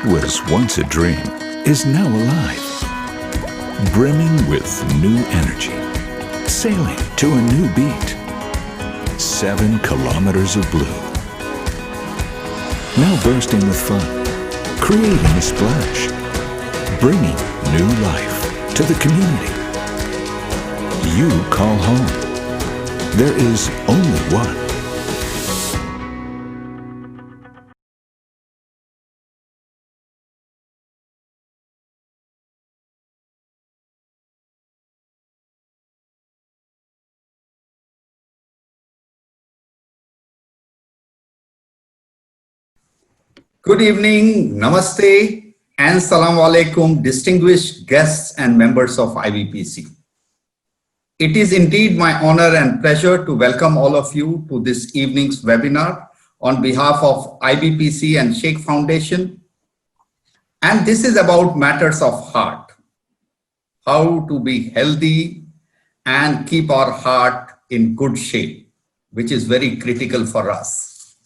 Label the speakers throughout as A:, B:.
A: What was once a dream is now alive, brimming with new energy, sailing to a new beat. 7 kilometers of blue, now bursting with fun, creating a splash, bringing new life to the community you call home. There is only one.
B: Good evening, namaste, and salam alaikum, distinguished guests and members of IBPC. It is indeed my honor and pleasure to welcome all of you to this evening's webinar on behalf of IBPC and Sheikh Foundation. And this is about matters of heart, how to be healthy and keep our heart in good shape, which is very critical for us.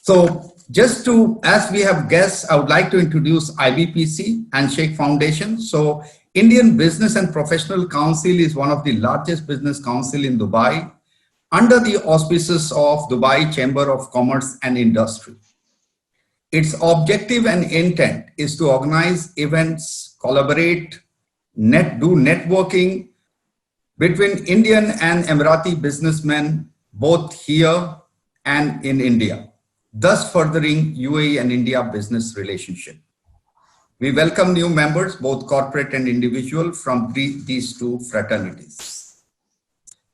B: So, as we have guests, I would like to introduce IBPC and Sheikh Foundation. So Indian Business and Professional Council is one of the largest business council in Dubai under the auspices of Dubai Chamber of Commerce and Industry. Its objective and intent is to organize events, collaborate, do networking between Indian and Emirati businessmen, both here and in India, thus furthering UAE and India business relationship. We welcome new members, both corporate and individual, from these two fraternities.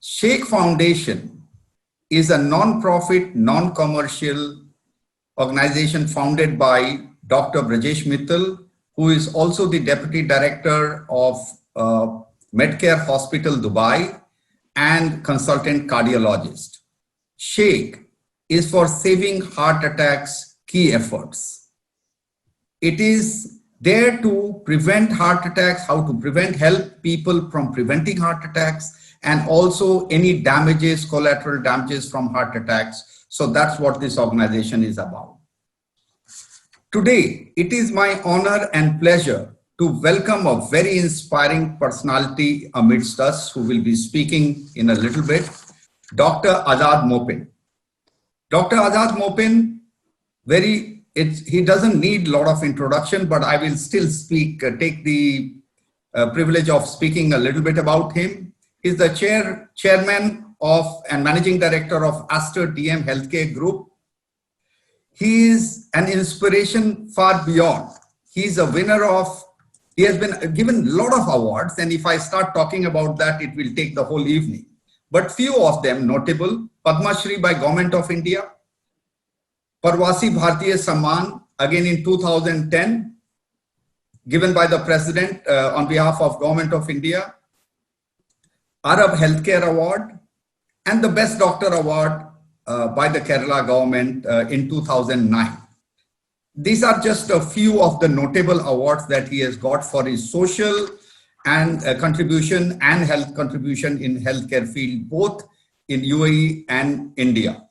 B: Sheikh Foundation is a non-profit, non-commercial organization founded by Dr. Brajesh Mittal, who is also the Deputy Director of Medcare Hospital Dubai and consultant cardiologist. Sheikh is for saving heart attacks key efforts. It is there to prevent heart attacks, how to help people from preventing heart attacks, and also any damages, collateral damages from heart attacks. So that's what this organization is about. Today, it is my honor and pleasure to welcome a very inspiring personality amidst us who will be speaking in a little bit, Dr. Azad Mopin. Dr. Azad Mopin, he doesn't need a lot of introduction, but I will still take the privilege of speaking a little bit about him. He's the chairman of and managing director of Aster DM Healthcare Group. He is an inspiration far beyond. He's a winner he has been given a lot of awards, and if I start talking about that, it will take the whole evening. But few of them notable: Padma Shri by Government of India, Parvasi Bharatiya Samman, again in 2010, given by the President on behalf of Government of India, Arab Healthcare Award, and the Best Doctor Award by the Kerala government in 2009. These are just a few of the notable awards that he has got for his social and contribution and health contribution in healthcare field, both in UAE and India.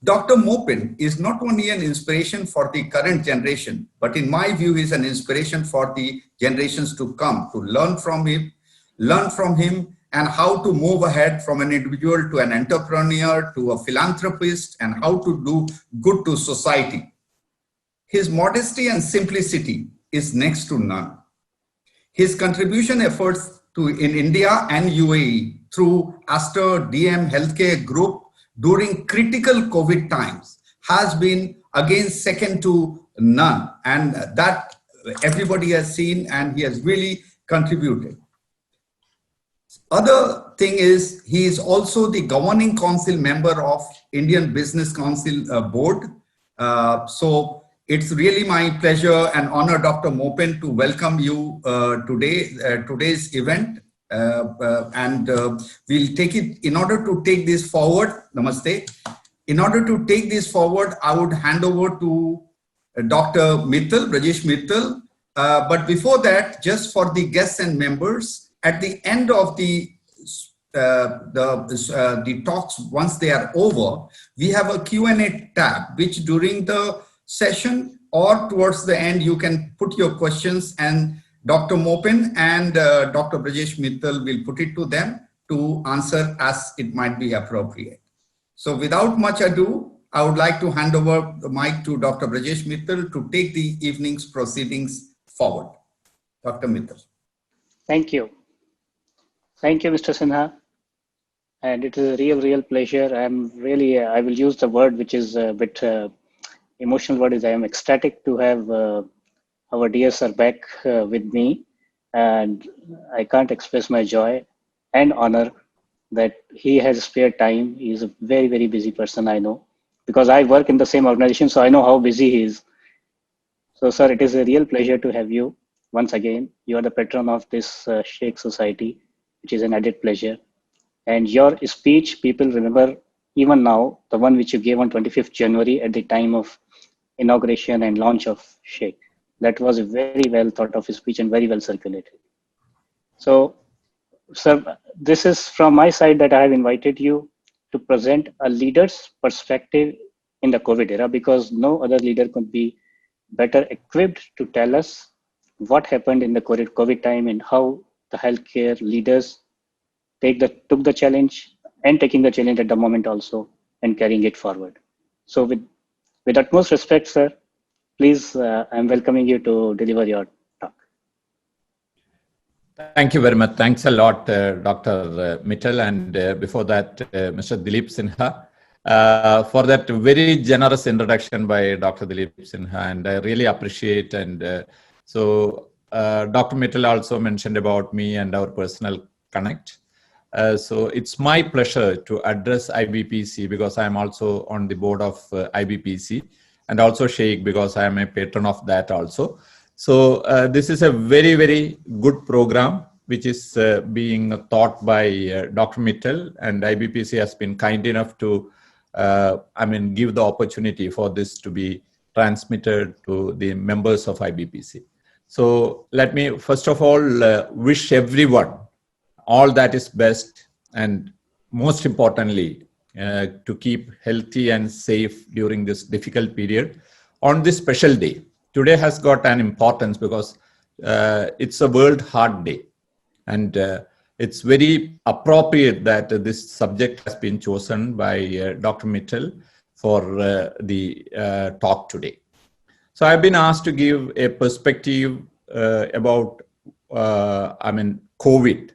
B: Dr. Mopin is not only an inspiration for the current generation, but in my view is an inspiration for the generations to come, to learn from him and how to move ahead from an individual to an entrepreneur to a philanthropist, and how to do good to society. His modesty and simplicity is next to none. His contribution efforts in India and UAE through Aster DM Healthcare Group during critical COVID times has been again second to none, and that everybody has seen, and he has really contributed. Other thing is, he is also the governing council member of Indian Business Council Board. So it's really my pleasure and honor, Dr. Mopin, to welcome you today's event. We'll take it, in order to take this forward, namaste. In order to take this forward, I would hand over to Dr. Mittal, Brajesh Mittal. But before that, just for the guests and members, at the end of the talks, once they are over, we have a Q&A tab, which during the session, or towards the end, you can put your questions and Dr. Mopin and Dr. Brajesh Mittal will put it to them to answer as it might be appropriate. So without much ado, I would like to hand over the mic to Dr. Brajesh Mittal to take the evening's proceedings forward. Dr. Mittal.
C: Thank you. Thank you, Mr. Sinha. And it is a real pleasure. I will use the word which is a bit emotional word is I am ecstatic to have our dear sir back with me. And I can't express my joy and honor that he has spared time. He is a very busy person, I know, because I work in the same organization, so I know how busy he is. So, sir, it is a real pleasure to have you once again. You are the patron of this Sheikh Society, which is an added pleasure. And your speech, people remember even now, the one which you gave on 25th January at the time of inauguration and launch of Sheikh. That was a very well thought of speech and very well circulated. So, sir, this is from my side that I have invited you to present a leader's perspective in the COVID era, because no other leader could be better equipped to tell us what happened in the COVID time and how the healthcare leaders took the challenge and taking the challenge at the moment also and carrying it forward. So with utmost respect, sir, please, I'm welcoming you to deliver your talk.
D: Thank you very much. Thanks a lot, Dr. Mittal, and before that, Mr. Dilip Sinha, for that very generous introduction by Dr. Dilip Sinha, and I really appreciate. And so Dr. Mittal also mentioned about me and our personal connect. So it's my pleasure to address IBPC because I'm also on the board of IBPC, and also Sheikh because I am a patron of that also. So this is a very good program which is being taught by Dr. Mittal, and IBPC has been kind enough to give the opportunity for this to be transmitted to the members of IBPC. So let me first of all wish everyone all that is best, and most importantly to keep healthy and safe during this difficult period on this special day. Today has got an importance because it's a World Heart Day, and it's very appropriate that this subject has been chosen by Dr. Mittal for the talk today. So I've been asked to give a perspective about COVID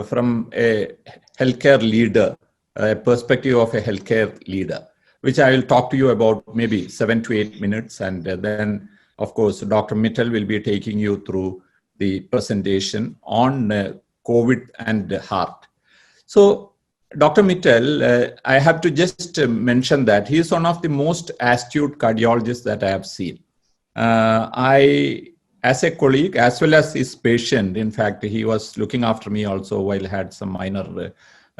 D: from a healthcare leader, a perspective of a healthcare leader, which I will talk to you about maybe 7 to 8 minutes, and then of course, Dr. Mittal will be taking you through the presentation on COVID and heart. So, Dr. Mittal, I have to just mention that he is one of the most astute cardiologists that I have seen. As a colleague, as well as his patient, in fact, he was looking after me also while I had some minor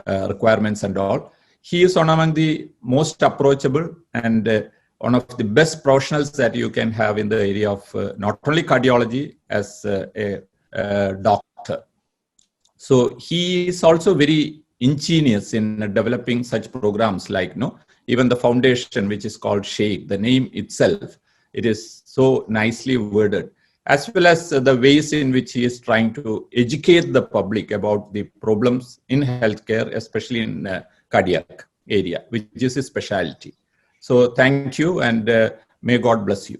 D: requirements and all. He is one among the most approachable and one of the best professionals that you can have in the area of not only cardiology as a doctor. So he is also very ingenious in developing such programs like, even the foundation, which is called Sheikh, the name itself, it is so nicely worded, as well as the ways in which he is trying to educate the public about the problems in healthcare, especially in cardiac area, which is his specialty. So thank you, and may God bless you.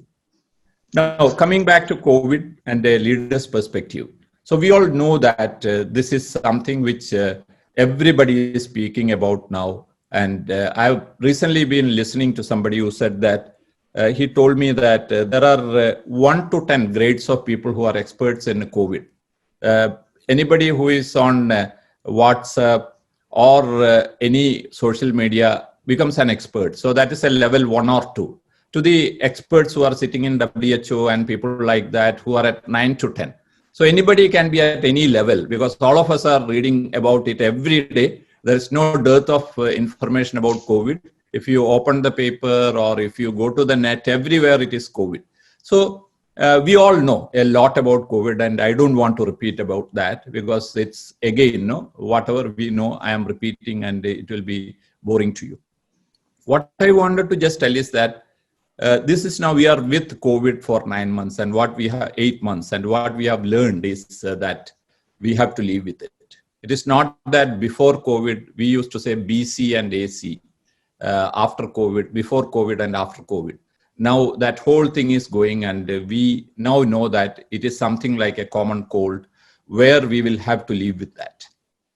D: Now, coming back to COVID and a leader's perspective. So we all know that this is something which everybody is speaking about now. And I've recently been listening to somebody who said that he told me that there are 1 to 10 grades of people who are experts in COVID. Anybody who is on WhatsApp or any social media becomes an expert. So that is a level 1 or 2. To the experts who are sitting in WHO and people like that who are at 9 to 10. So anybody can be at any level because all of us are reading about it every day. There is no dearth of information about COVID. If you open the paper or if you go to the net, everywhere it is COVID. So we all know a lot about COVID, and I don't want to repeat about that because it's again, whatever we know, I am repeating and it will be boring to you. What I wanted to just tell is that this is now we are with COVID for 9 months, and what we have 8 months, and what we have learned is that we have to live with it. It is not that before COVID, we used to say BC and AC, after COVID, before COVID and after COVID. Now that whole thing is going, and we now know that it is something like a common cold where we will have to live with that.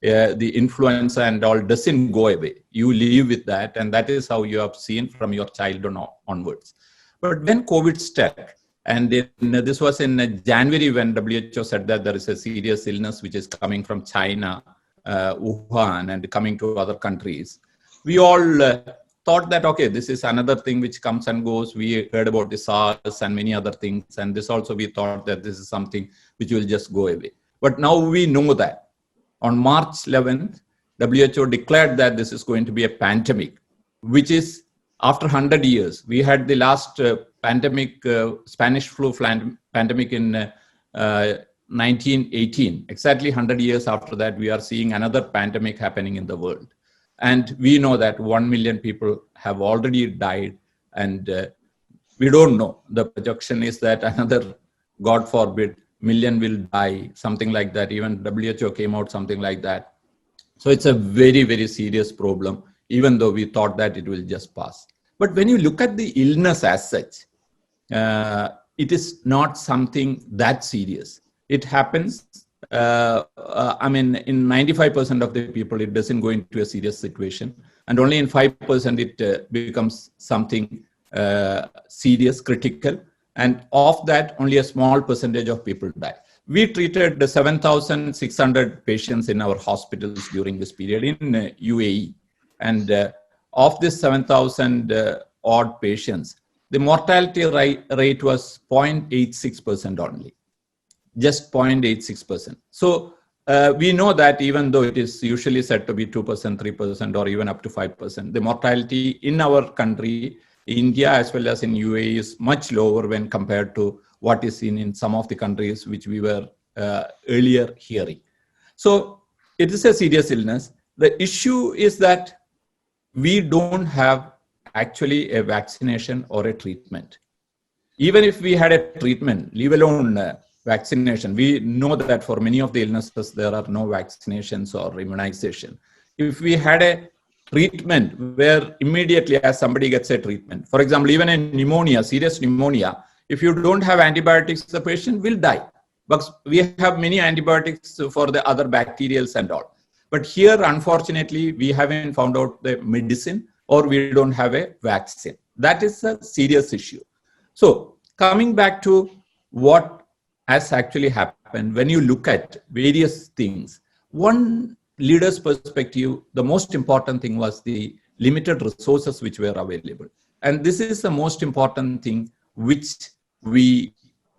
D: The influenza and all doesn't go away. You live with that, and that is how you have seen from your childhood onwards. But when COVID started, and this was in January when WHO said that there is a serious illness which is coming from China, Wuhan, and coming to other countries, we all thought that, okay, this is another thing which comes and goes. We heard about the SARS and many other things, and this also we thought that this is something which will just go away. But now we know that on March 11th, WHO declared that this is going to be a pandemic, which is after 100 years. We had the last pandemic, Spanish flu pandemic in 1918. Exactly 100 years after that, we are seeing another pandemic happening in the world. And we know that 1 million people have already died, and we don't know. The projection is that another, God forbid, million will die, something like that. Even WHO came out something like that. So it's a very, very serious problem, even though we thought that it will just pass. But when you look at the illness as such, it is not something that serious. It happens, I mean, in 95% of the people, it doesn't go into a serious situation. And only in 5% it becomes something serious, critical. And of that, only a small percentage of people die. We treated 7,600 patients in our hospitals during this period in UAE. And of this 7,000 odd patients, the mortality rate was 0.86% only, just 0.86%. So we know that even though it is usually said to be 2%, 3%, or even up to 5%, the mortality in our country, India as well as in UAE, is much lower when compared to what is seen in some of the countries which we were earlier hearing. So it is a serious illness. The issue is that we don't have actually a vaccination or a treatment. Even if we had a treatment, leave alone vaccination, we know that for many of the illnesses, there are no vaccinations or immunization. If we had a treatment where immediately as somebody gets a treatment, for example, even in pneumonia, serious pneumonia, if you don't have antibiotics, the patient will die. But we have many antibiotics for the other bacterials and all. But here, unfortunately, we haven't found out the medicine, or we don't have a vaccine. That is a serious issue. So coming back to what has actually happened, when you look at various things, one leader's perspective, the most important thing was the limited resources which were available. And this is the most important thing which we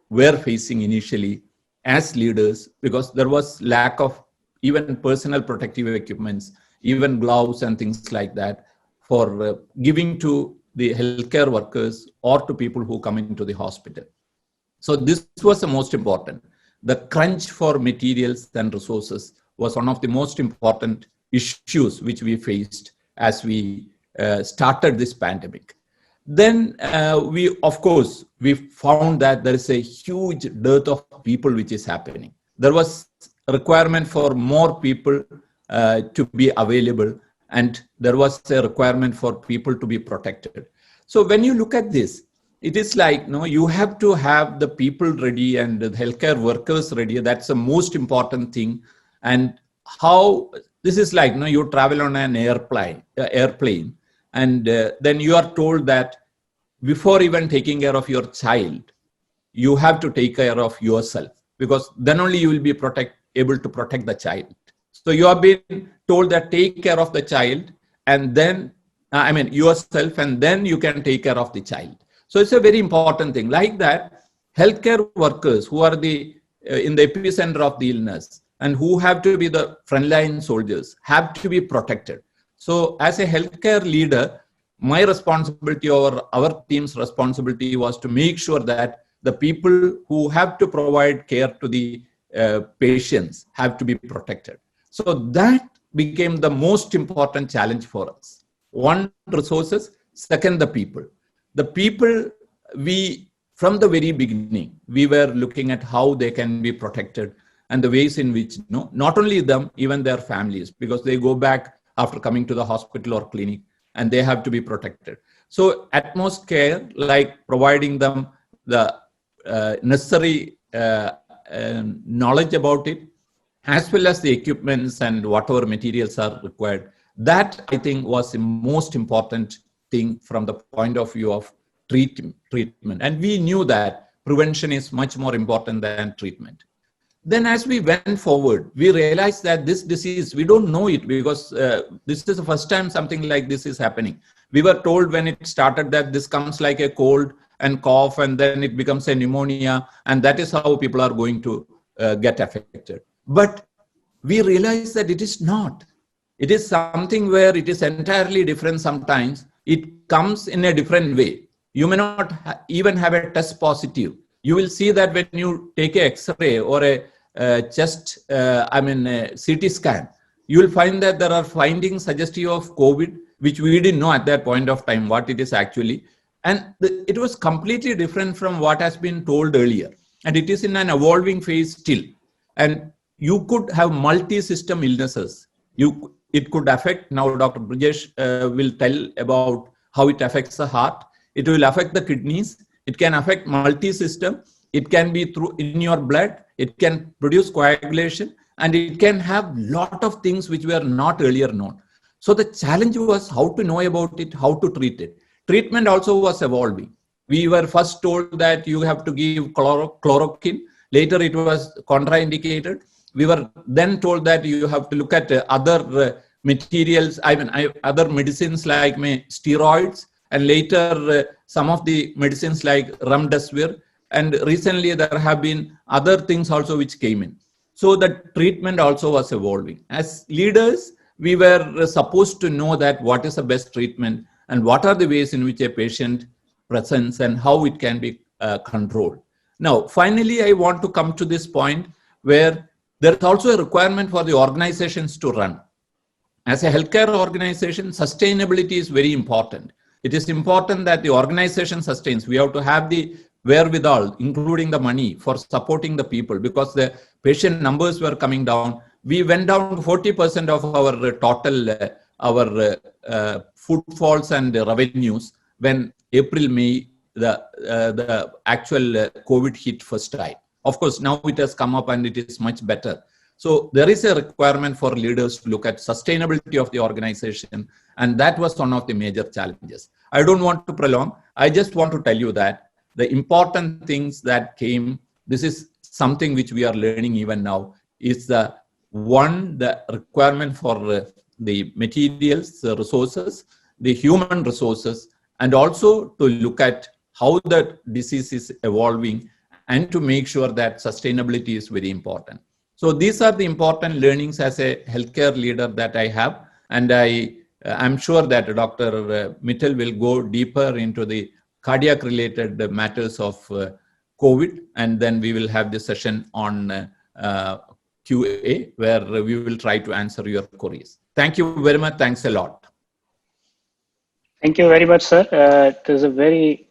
D: were facing initially as leaders, because there was lack of even personal protective equipments, even gloves and things like that for giving to the healthcare workers or to people who come into the hospital. So this was the most important. The crunch for materials and resources was one of the most important issues which we faced as we started this pandemic. Then we found that there is a huge dearth of people which is happening. There was a requirement for more people to be available, and there was a requirement for people to be protected. So when you look at this, it is like, you have to have the people ready and the healthcare workers ready. That's the most important thing. And how this is like, you travel on an airplane, and then you are told that before even taking care of your child, you have to take care of yourself, because then only you will be able to protect the child. So you have been told that take care of the child, and then, yourself, and then you can take care of the child. So it's a very important thing. Like that, healthcare workers who are in the epicenter of the illness and who have to be the frontline soldiers have to be protected. So as a healthcare leader, my responsibility or our team's responsibility was to make sure that the people who have to provide care to the patients have to be protected. So that became the most important challenge for us. One, resources. Second, the people. the people, from the very beginning, we were looking at how they can be protected and the ways in which, not only them, even their families, because they go back after coming to the hospital or clinic and they have to be protected. So utmost care, like providing them the necessary knowledge about it, as well as the equipments and whatever materials are required. That, I think, was the most important thing from the point of view of treatment. And we knew that prevention is much more important than treatment. Then as we went forward, we realized that this disease, we don't know it because this is the first time something like this is happening. We were told when it started that this comes like a cold and cough, and then it becomes a pneumonia, and that is how people are going to get affected. But we realized that it is not. It is something where it is entirely different sometimes. It comes in a different way. You may not even have a test positive. You will see that when you take an X-ray or a CT scan, you will find that there are findings suggestive of COVID, which we didn't know at that point of time what it is actually. And it was completely different from what has been told earlier. And it is in an evolving phase still. And you could have multi-system illnesses. It could affect, now Dr. Brijesh will tell about how it affects the heart. It will affect the kidneys. It can affect multi-system. It can be in your blood. It can produce coagulation. And it can have a lot of things which were not earlier known. So the challenge was how to know about it, how to treat it. Treatment also was evolving. We were first told that you have to give chloroquine. Later it was contraindicated. We were then told that you have to look at other materials, other medicines like steroids, and later some of the medicines like remdesivir. And recently there have been other things also which came in. So the treatment also was evolving. As leaders, we were supposed to know that what is the best treatment and what are the ways in which a patient presents and how it can be controlled. Now, finally, I want to come to this point where there is also a requirement for the organizations to run. As a healthcare organization, sustainability is very important. It is important that the organization sustains. We have to have the wherewithal, including the money for supporting the people, because the patient numbers were coming down. We went down to 40% of our total, footfalls and revenues when April, May, the actual COVID hit first time. Of course, now it has come up and it is much better. So there is a requirement for leaders to look at sustainability of the organization. And that was one of the major challenges. I don't want to prolong. I just want to tell you that the important things that came, this is something which we are learning even now, is the requirement for the materials, the resources, the human resources, and also to look at how the disease is evolving and to make sure that sustainability is very important. So these are the important learnings as a healthcare leader that I have. And I'm sure that Dr. Mittal will go deeper into the cardiac related matters of COVID. And then we will have the session on QA where we will try to answer your queries. Thank you very much. Thanks a lot.
C: Thank you very much, sir. It is a very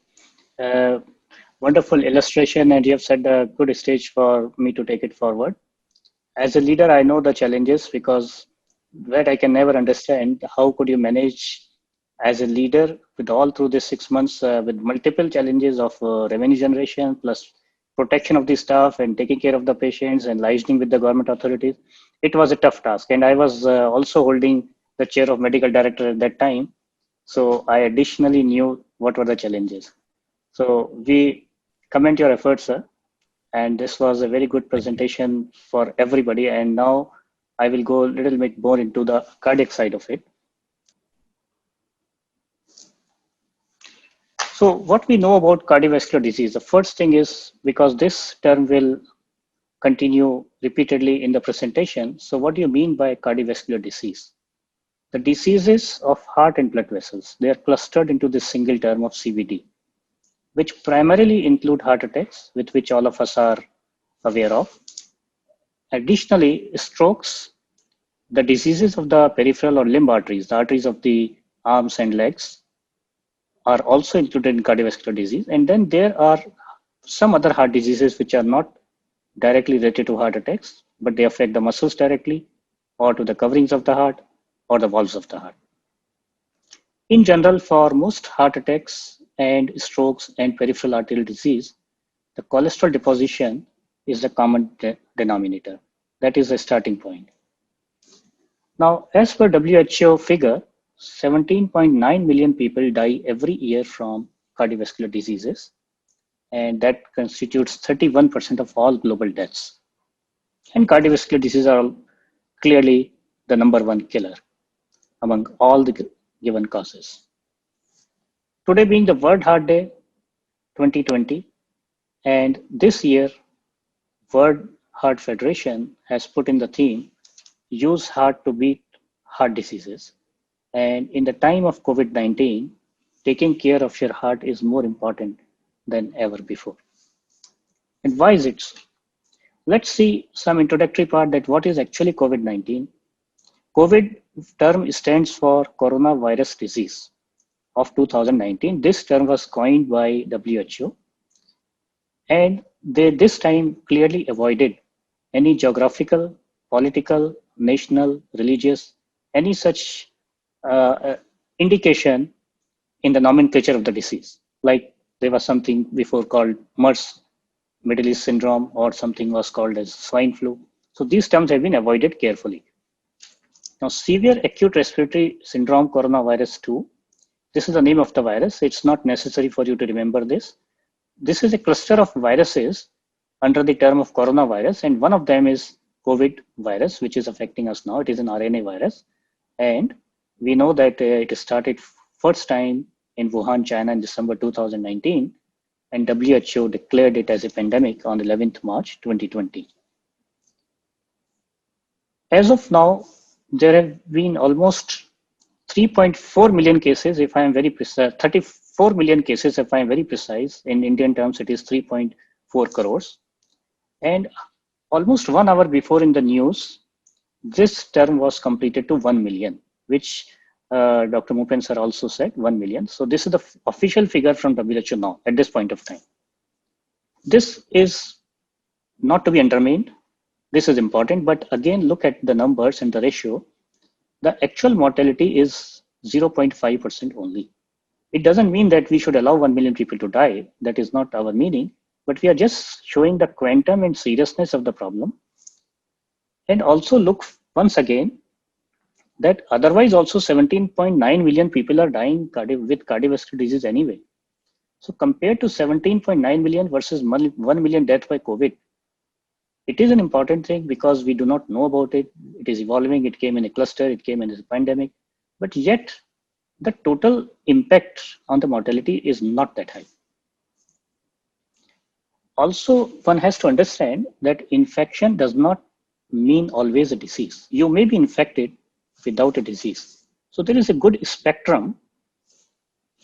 C: wonderful illustration, and you have set a good stage for me to take it forward. As a leader, I know the challenges, because that I can never understand. How could you manage as a leader with all through this 6 months with multiple challenges of revenue generation plus protection of the staff and taking care of the patients and liaising with the government authorities? It was a tough task. And I was also holding the chair of medical director at that time. So I additionally knew what were the challenges. So we commend your efforts, sir. And this was a very good presentation for everybody. And now I will go a little bit more into the cardiac side of it. So what we know about cardiovascular disease, the first thing is, because this term will continue repeatedly in the presentation. So what do you mean by cardiovascular disease? The diseases of heart and blood vessels, they are clustered into this single term of CVD, which primarily include heart attacks, with which all of us are aware of. Additionally, strokes, the diseases of the peripheral or limb arteries, the arteries of the arms and legs, are also included in cardiovascular disease. And then there are some other heart diseases which are not directly related to heart attacks, but they affect the muscles directly, or to the coverings of the heart, or the valves of the heart. In general, for most heart attacks and strokes and peripheral arterial disease, the cholesterol deposition is the common denominator. That is the starting point. Now, as per WHO figure, 17.9 million people die every year from cardiovascular diseases, and that constitutes 31% of all global deaths. And cardiovascular diseases are clearly the number one killer among all the given causes. Today being the World Heart Day 2020, and this year World Heart Federation has put in the theme, use heart to beat heart diseases. And in the time of COVID-19, taking care of your heart is more important than ever before. And why is it so? Let's see some introductory part that what is actually COVID-19. COVID term stands for coronavirus disease of 2019. This term was coined by WHO, and they this time clearly avoided any geographical, political, national, religious, any such indication in the nomenclature of the disease. Like there was something before called MERS, Middle East syndrome, or something was called as swine flu. So these terms have been avoided carefully. Now, severe acute respiratory syndrome coronavirus 2, this is the name of the virus. It's not necessary for you to remember this. This is a cluster of viruses under the term of coronavirus, and one of them is COVID virus, which is affecting us now. It is an RNA virus, and we know that it started first time in Wuhan, China in December 2019, and WHO declared it as a pandemic on 11th March 2020. As of now, there have been almost 3.4 million cases, if I am very precise, 34 million cases, if I am very precise. In Indian terms, it is 3.4 crores. And almost 1 hour before in the news, this term was completed to 1 million, which Dr. Moopen sir also said, 1 million. So this is the official figure from WHO now at this point of time. This is not to be undermined. This is important, but again, look at the numbers and the ratio. The actual mortality is 0.5% only. It doesn't mean that we should allow 1 million people to die. That is not our meaning, but we are just showing the quantum and seriousness of the problem. And also look once again that otherwise also 17.9 million people are dying with cardiovascular disease anyway. So compared to 17.9 million versus 1 million deaths by COVID, it is an important thing because we do not know about it. It is evolving. It came in a cluster. It came in a pandemic. But yet, the total impact on the mortality is not that high. Also, one has to understand that infection does not mean always a disease. You may be infected without a disease. So there is a good spectrum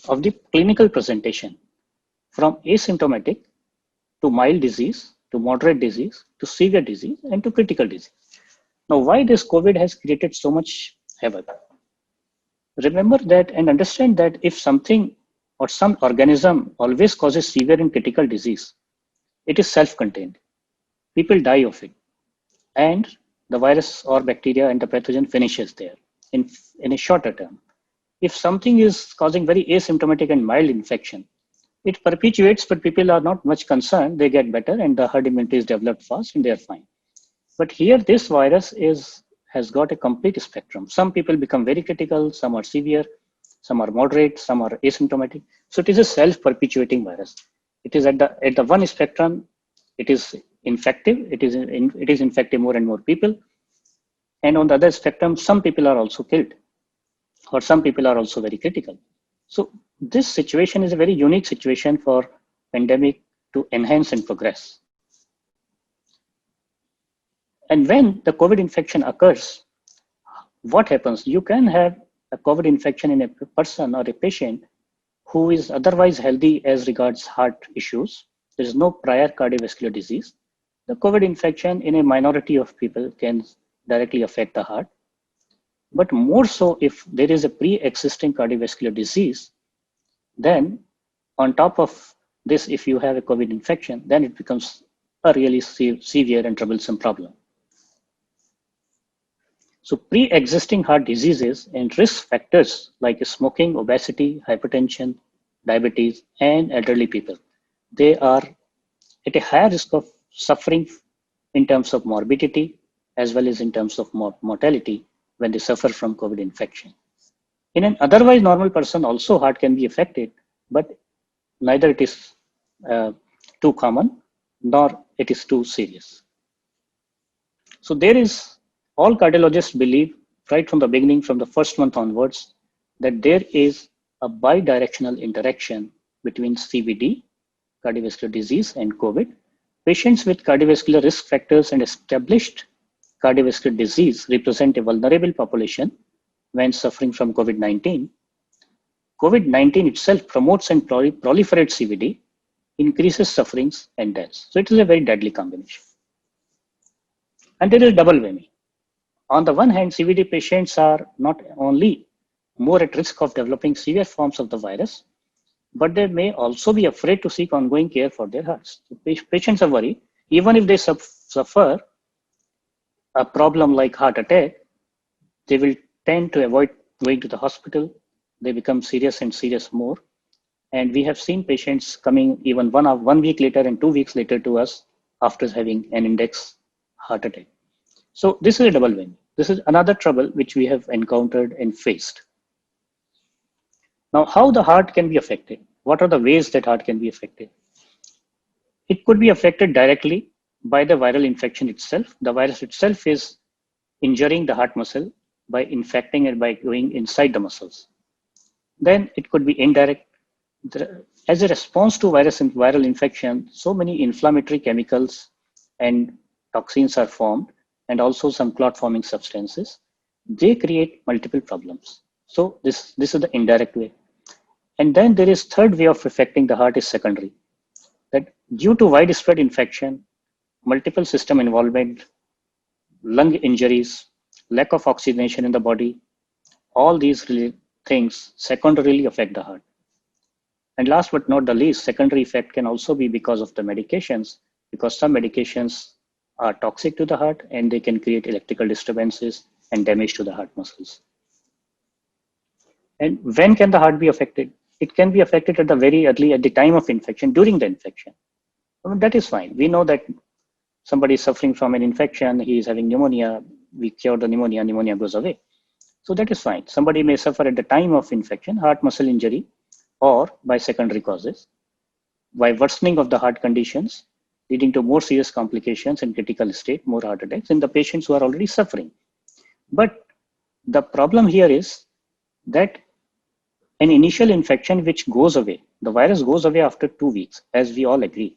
C: of the clinical presentation from asymptomatic to mild disease, to moderate disease, to severe disease, and to critical disease. Now, why this COVID has created so much havoc? Remember that and understand that if something or some organism always causes severe and critical disease, it is self-contained. People die of it. And the virus or bacteria and the pathogen finishes there in a shorter term. If something is causing very asymptomatic and mild infection, it perpetuates, but people are not much concerned. They get better and the herd immunity is developed fast and they are fine. But here, this virus has got a complete spectrum. Some people become very critical, some are severe, some are moderate, some are asymptomatic. So it is a self-perpetuating virus. It is at the one spectrum, it is infective. It is infecting more and more people. And on the other spectrum, some people are also killed, or some people are also very critical. So this situation is a very unique situation for pandemic to enhance and progress. And when the COVID infection occurs, what happens? You can have a COVID infection in a person or a patient who is otherwise healthy as regards heart issues. There is no prior cardiovascular disease. The COVID infection in a minority of people can directly affect the heart. But more so if there is a pre-existing cardiovascular disease, Then on top of this, if you have a COVID infection, then it becomes a really severe and troublesome problem. So pre-existing heart diseases and risk factors like smoking, obesity, hypertension, diabetes, and elderly people, they are at a higher risk of suffering in terms of morbidity as well as in terms of mortality when they suffer from COVID infection. In an otherwise normal person also heart can be affected, but neither it is too common nor it is too serious. So there is, all cardiologists believe right from the beginning, from the first month onwards, that there is a bidirectional interaction between CVD, cardiovascular disease, and COVID. Patients with cardiovascular risk factors and established cardiovascular disease represent a vulnerable population when suffering from COVID-19. COVID-19 itself promotes and proliferates CVD, increases sufferings and deaths. So it is a very deadly combination. And there is double whammy. On the one hand, CVD patients are not only more at risk of developing severe forms of the virus, but they may also be afraid to seek ongoing care for their hearts. So patients are worried, even if they suffer a problem like heart attack, they will tend to avoid going to the hospital. They become serious and serious more. And we have seen patients coming even 1 week later and 2 weeks later to us after having an index heart attack. So this is a double whammy. This is another trouble which we have encountered and faced. Now, how the heart can be affected? What are the ways that heart can be affected? It could be affected directly by the viral infection itself. The virus itself is injuring the heart muscle by infecting it by going inside the muscles. Then it could be indirect. As a response to viral infection, so many inflammatory chemicals and toxins are formed, and also some clot forming substances. They create multiple problems. So this is the indirect way. And then there is third way of affecting the heart is secondary. That due to widespread infection, multiple system involvement, lung injuries, lack of oxygenation in the body, all these things secondarily affect the heart. And last but not the least, secondary effect can also be because of the medications, because some medications are toxic to the heart and they can create electrical disturbances and damage to the heart muscles. And when can the heart be affected? It can be affected at the very early, at the time of infection, during the infection. I mean, that is fine. We know that somebody is suffering from an infection, he is having pneumonia, we cure the pneumonia, pneumonia goes away. So that is fine. Somebody may suffer at the time of infection, heart muscle injury, or by secondary causes, by worsening of the heart conditions, leading to more serious complications and critical state, more heart attacks in the patients who are already suffering. But the problem here is that an initial infection which goes away, the virus goes away after 2 weeks, as we all agree.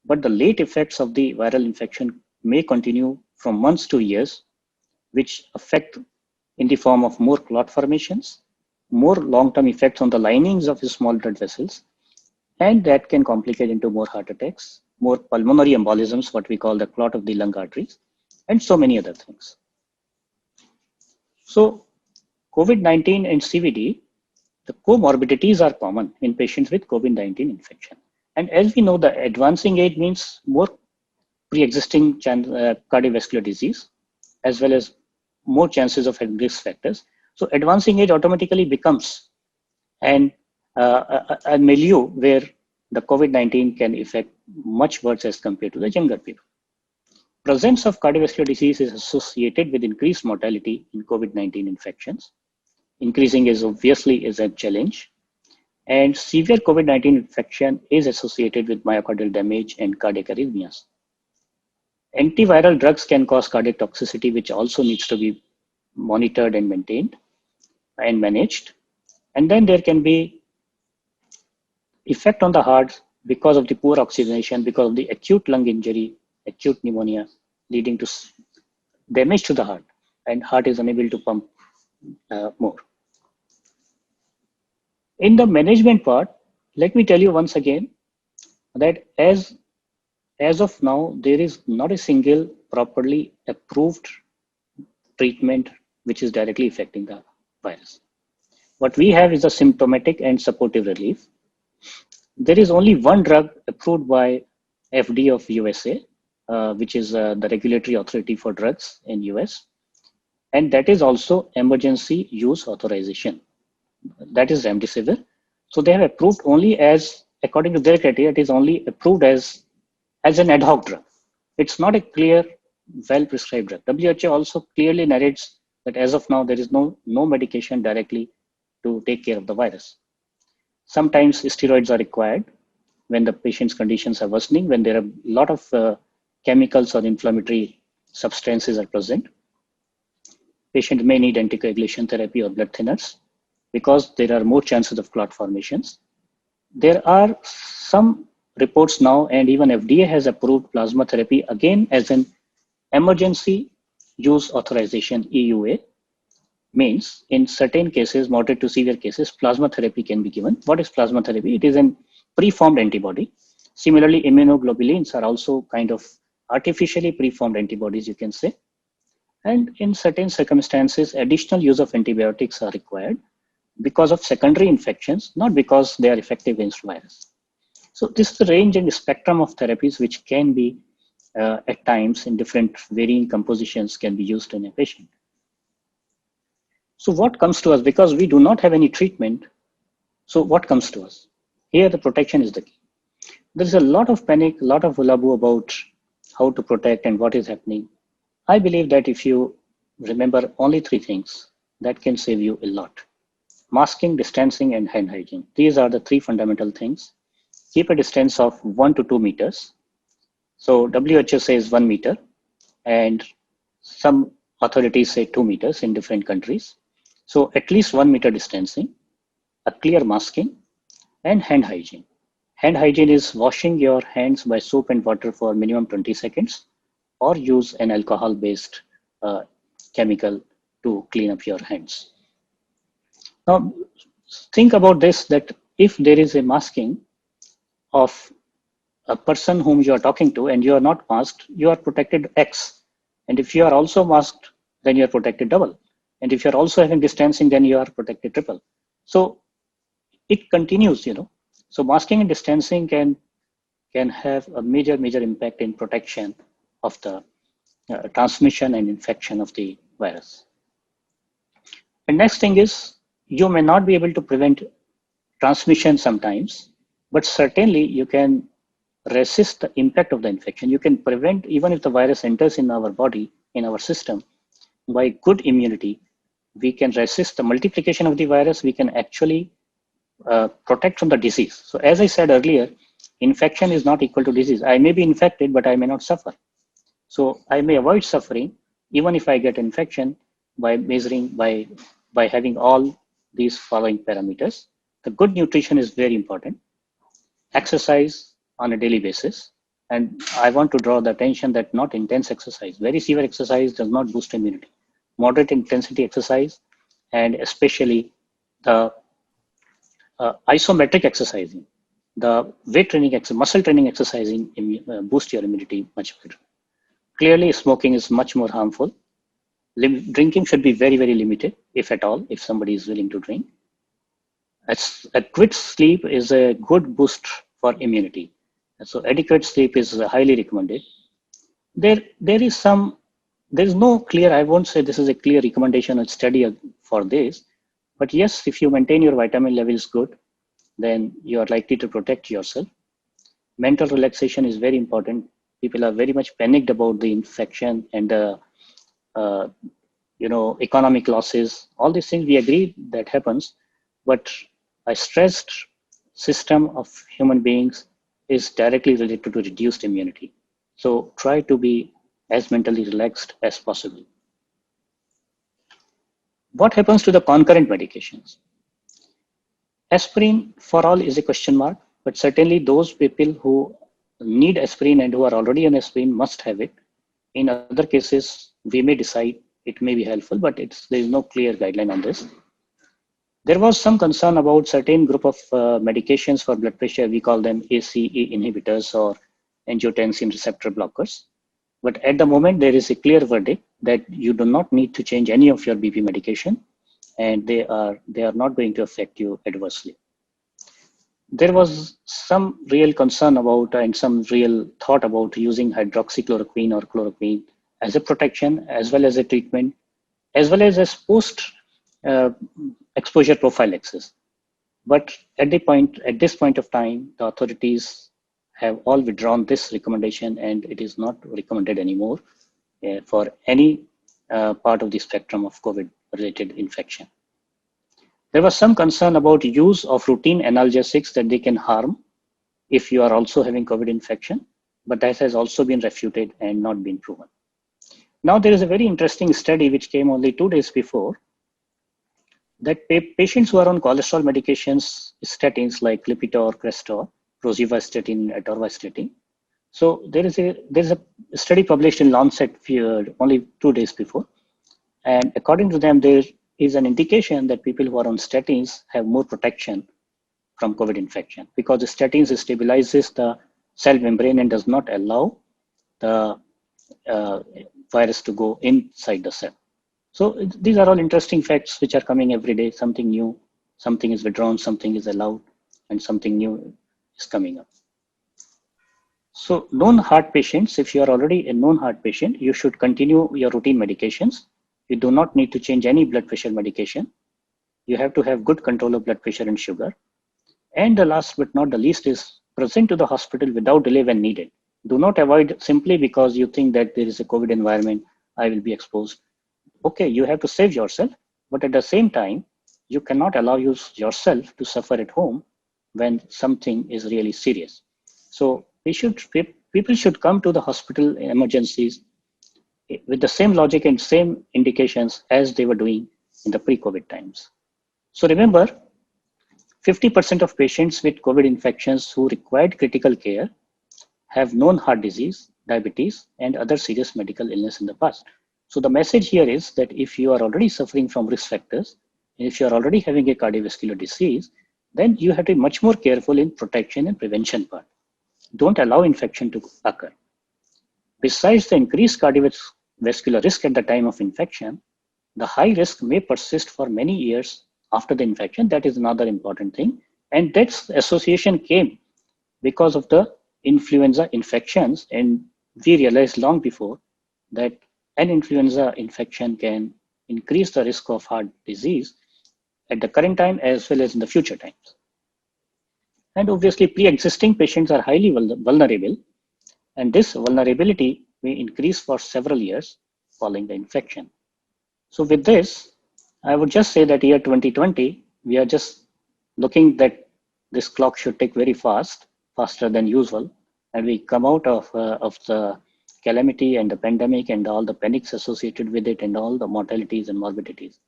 C: But the late effects of the viral infection may continue from months to years, which affect in the form of more clot formations, more long-term effects on the linings of the small blood vessels, and that can complicate into more heart attacks, more pulmonary embolisms, what we call the clot of the lung arteries, and so many other things. So COVID-19 and CVD, the comorbidities are common in patients with COVID-19 infection. And as we know, the advancing age means more pre-existing cardiovascular disease, as well as more chances of having risk factors. So advancing age automatically becomes a milieu where the COVID-19 can affect much worse as compared to the younger people. Presence of cardiovascular disease is associated with increased mortality in COVID-19 infections. Increasing is obviously a challenge. And severe COVID-19 infection is associated with myocardial damage and cardiac arrhythmias. Antiviral drugs can cause cardiac toxicity, which also needs to be monitored and maintained and managed. And then there can be effect on the heart because of the poor oxygenation, because of the acute lung injury, acute pneumonia, leading to damage to the heart, and heart is unable to pump more. In the management part, let me tell you once again that as of now, there is not a single properly approved treatment which is directly affecting the virus. What we have is a symptomatic and supportive relief. There is only one drug approved by FDA of USA, which is the regulatory authority for drugs in US, and that is also emergency use authorization. That is remdesivir. So they have approved only as, according to their criteria, it is only approved as an ad hoc drug. It's not a clear, well-prescribed drug. WHO also clearly narrates that as of now, there is no medication directly to take care of the virus. Sometimes steroids are required when the patient's conditions are worsening, when there are a lot of chemicals or inflammatory substances are present. Patient may need anticoagulation therapy or blood thinners because there are more chances of clot formations. There are some reports now, and even FDA has approved plasma therapy again as an emergency use authorization, EUA. Means in certain cases, moderate to severe cases, plasma therapy can be given. What is plasma therapy? It is a preformed antibody. Similarly, immunoglobulins are also kind of artificially preformed antibodies, you can say. And in certain circumstances, additional use of antibiotics are required because of secondary infections, not because they are effective against virus. So this is the range and spectrum of therapies which can be at times in different varying compositions can be used in a patient. So what comes to us, because we do not have any treatment, so what comes to us? Here the protection is the key. There's a lot of panic, a lot of hullabaloo about how to protect and what is happening. I believe that if you remember only three things, that can save you a lot. Masking, distancing, and hand hygiene. These are the three fundamental things. Keep a distance of 1 to 2 meters. So WHO says 1 meter, and some authorities say 2 meters in different countries. So at least 1 meter distancing, a clear masking, and hand hygiene. Hand hygiene is washing your hands by soap and water for minimum 20 seconds, or use an alcohol-based chemical to clean up your hands. Now, think about this, that if there is a masking of a person whom you are talking to and you are not masked, you are protected X. And if you are also masked, then you are protected double. And if you're also having distancing, then you are protected triple. So it continues, So masking and distancing can have a major impact in protection of the transmission and infection of the virus. And next thing is, you may not be able to prevent transmission sometimes, but certainly you can resist the impact of the infection. You can prevent, even if the virus enters in our body, in our system, by good immunity, we can resist the multiplication of the virus. We can actually protect from the disease. So as I said earlier, infection is not equal to disease. I may be infected, but I may not suffer. So I may avoid suffering even if I get infection by measuring, by having all these following parameters. The good nutrition is very important. Exercise on a daily basis. And I want to draw the attention that not intense exercise. Very severe exercise does not boost immunity. Moderate intensity exercise, and especially the isometric exercising, the weight training, muscle training exercising boost your immunity much better. Clearly, smoking is much more harmful. Drinking should be very, very limited, if at all, if somebody is willing to drink. Adequate sleep is a good boost for immunity. So adequate sleep is highly recommended. There is no clear, I won't say this is a clear recommendation or study for this, but yes, if you maintain your vitamin levels good, then you are likely to protect yourself. Mental relaxation is very important. People are very much panicked about the infection and the economic losses. All these things we agree that happens, but a stressed system of human beings is directly related to reduced immunity. So try to be as mentally relaxed as possible. What happens to the concurrent medications? Aspirin for all is a question mark, but certainly those people who need aspirin and who are already on aspirin must have it. In other cases, we may decide it may be helpful, but there is no clear guideline on this. There was some concern about certain group of medications for blood pressure. We call them ACE inhibitors or angiotensin receptor blockers. But at the moment, there is a clear verdict that you do not need to change any of your BP medication. and they are not going to affect you adversely. There was some real concern about and some real thought about using hydroxychloroquine or chloroquine as a protection, as well as a treatment, as well as post exposure prophylaxis. But at this point of time, the authorities have all withdrawn this recommendation, and it is not recommended anymore for any part of the spectrum of COVID-related infection. There was some concern about use of routine analgesics, that they can harm if you are also having COVID infection, but that has also been refuted and not been proven. Now, there is a very interesting study which came only 2 days before, that patients who are on cholesterol medications, statins like Lipitor, Crestor, rosuvastatin, atorvastatin. So there is a study published in Lancet only 2 days before, and according to them, there is an indication that people who are on statins have more protection from COVID infection, because the statins stabilizes the cell membrane and does not allow the virus to go inside the cell. So these are all interesting facts which are coming every day. Something new, something is withdrawn, something is allowed, and something new is coming up. So known heart patients, if you are already a known heart patient, you should continue your routine medications. You do not need to change any blood pressure medication. You have to have good control of blood pressure and sugar. And the last but not the least is present to the hospital without delay when needed. Do not avoid simply because you think that there is a COVID environment, I will be exposed. Okay, you have to save yourself, but at the same time, you cannot allow yourself to suffer at home when something is really serious. So people should come to the hospital emergencies with the same logic and same indications as they were doing in the pre-COVID times. So remember, 50% of patients with COVID infections who required critical care have known heart disease, diabetes, and other serious medical illness in the past. So the message here is that if you are already suffering from risk factors, and if you are already having a cardiovascular disease, then you have to be much more careful in protection and prevention part. Don't allow infection to occur. Besides the increased cardiovascular risk at the time of infection, the high risk may persist for many years after the infection. That is another important thing. And that association came because of the influenza infections. And we realized long before that an influenza infection can increase the risk of heart disease at the current time as well as in the future times. And obviously, pre-existing patients are highly vulnerable, and this vulnerability may increase for several years following the infection. So with this, I would just say that year 2020, we are just looking that this clock should tick very fast, faster than usual, and we come out of the calamity and the pandemic and all the panics associated with it and all the mortalities and morbidities.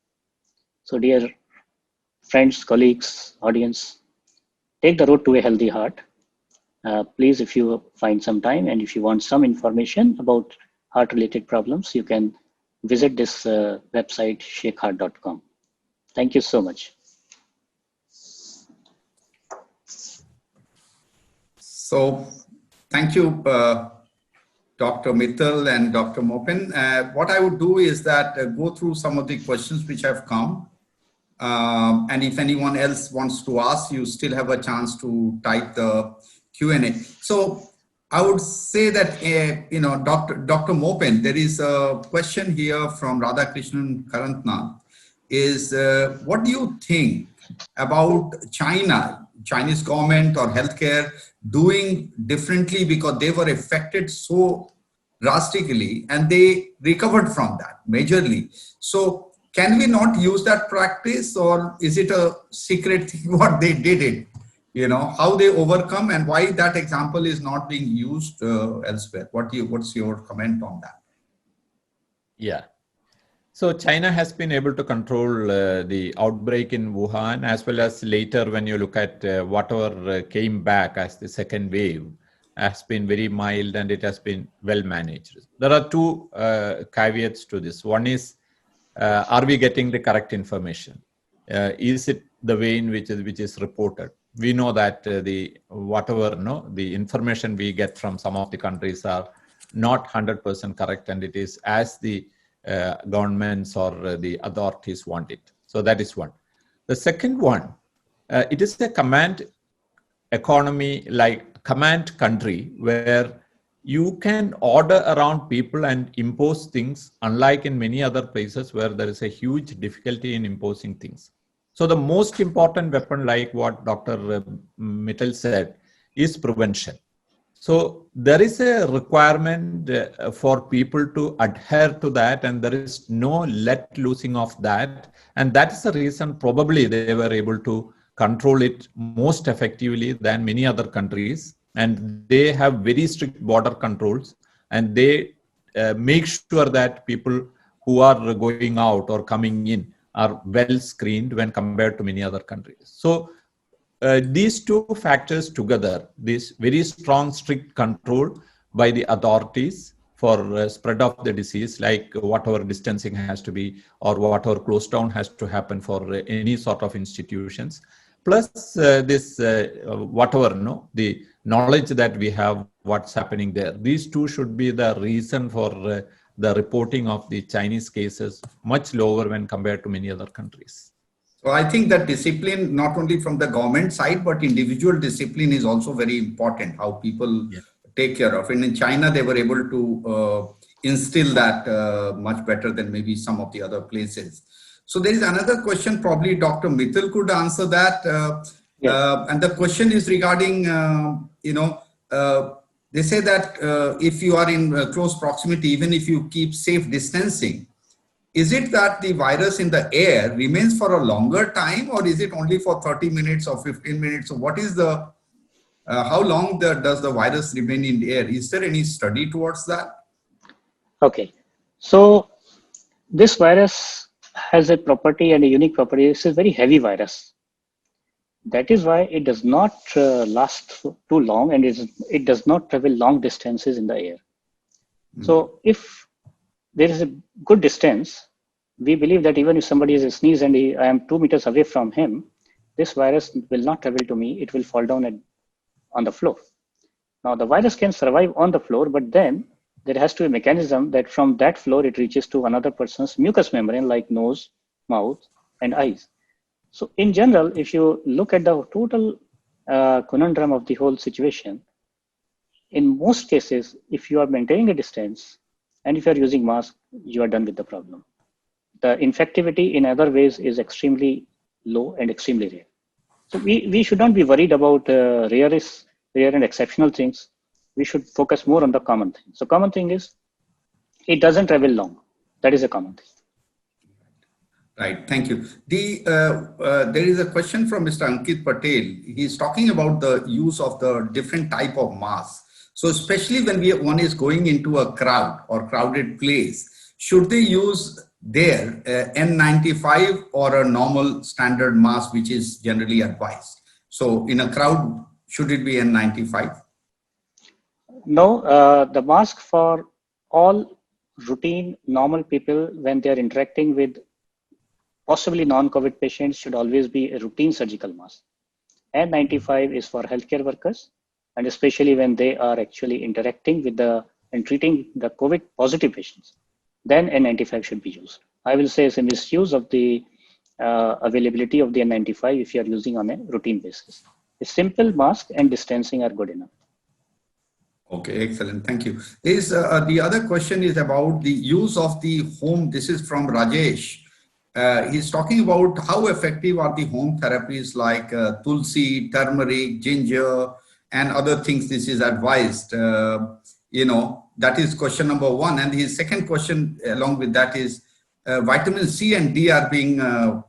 C: So dear friends, colleagues, audience, take the road to a healthy heart. Please, if you find some time and if you want some information about heart-related problems, you can visit this website, shakeheart.com. Thank you so much.
B: So thank you, Dr. Mittal and Dr. Maupin. What I would do is that go through some of the questions which have come. And if anyone else wants to ask, you still have a chance to type the Q&A. So I would say that, Dr. Maupin, there is a question here from Radhakrishnan Karantna, is what do you think about Chinese government or healthcare doing differently, because they were affected so drastically and they recovered from that majorly. So can we not use that practice, or is it a secret thing what they did it? How they overcome and why that example is not being used elsewhere? What's your comment on that?
D: Yeah. So China has been able to control the outbreak in Wuhan, as well as later when you look at whatever came back as the second wave has been very mild and it has been well managed. There are two caveats to this. One is, are we getting the correct information? Is it the way in which is reported? We know that the information we get from some of the countries are not 100% correct, and it is as the governments or the authorities want it. So that is one. The second one, it is a command economy, like command country, where you can order around people and impose things, unlike in many other places where there is a huge difficulty in imposing things. So the most important weapon, like what Dr. Mittal said, is prevention. So there is a requirement for people to adhere to that, and there is no let losing of that. And that is the reason probably they were able to control it most effectively than many other countries. And they have very strict border controls, and they make sure that people who are going out or coming in are well screened when compared to many other countries. So these two factors together, this very strong, strict control by the authorities for spread of the disease, like whatever distancing has to be or whatever close down has to happen for any sort of institutions, plus this whatever, the knowledge that we have what's happening there. These two should be the reason for the reporting of the Chinese cases much lower when compared to many other countries.
B: So I think that discipline, not only from the government side, but individual discipline is also very important, how people take care of. And in China, they were able to instill that much better than maybe some of the other places. So there is another question, probably Dr. Mittal could answer that. And the question is regarding, they say that if you are in close proximity, even if you keep safe distancing, is it that the virus in the air remains for a longer time, or is it only for 30 minutes or 15 minutes? So what is the, how long does the virus remain in the air? Is there any study towards that?
C: Okay. So this virus has a property and a unique property. This is a very heavy virus. That is why it does not last too long, and it does not travel long distances in the air. So if there is a good distance, we believe that even if somebody is a sneeze and I am 2 meters away from him, this virus will not travel to me. It will fall down on the floor. Now the virus can survive on the floor, but then there has to be a mechanism that from that floor it reaches to another person's mucous membrane like nose, mouth, and eyes. So in general, if you look at the total conundrum of the whole situation, in most cases, if you are maintaining a distance and if you are using mask, you are done with the problem. The infectivity in other ways is extremely low and extremely rare. So we should not be worried about rare and exceptional things. We should focus more on the common thing. So common thing is, it doesn't travel long. That is a common thing.
B: Right, thank you. There is a question from Mr. Ankit Patel. He's talking about the use of the different type of masks. So especially when one is going into a crowd or crowded place, should they use their N95 or a normal standard mask, which is generally advised? So in a crowd, should it be N95?
C: No, the mask for all routine normal people when they are interacting with possibly non-COVID patients should always be a routine surgical mask. N95 is for healthcare workers, and especially when they are actually interacting with and treating the COVID positive patients, then N95 should be used. I will say it's a misuse of the availability of the N95 if you are using on a routine basis. A simple mask and distancing are good enough.
B: Okay, excellent. Thank you. The other question is about the use of the home. This is from Rajesh. He's talking about how effective are the home therapies like tulsi, turmeric, ginger, and other things. This is advised. That is question number one. And his second question along with that is vitamin C and D are being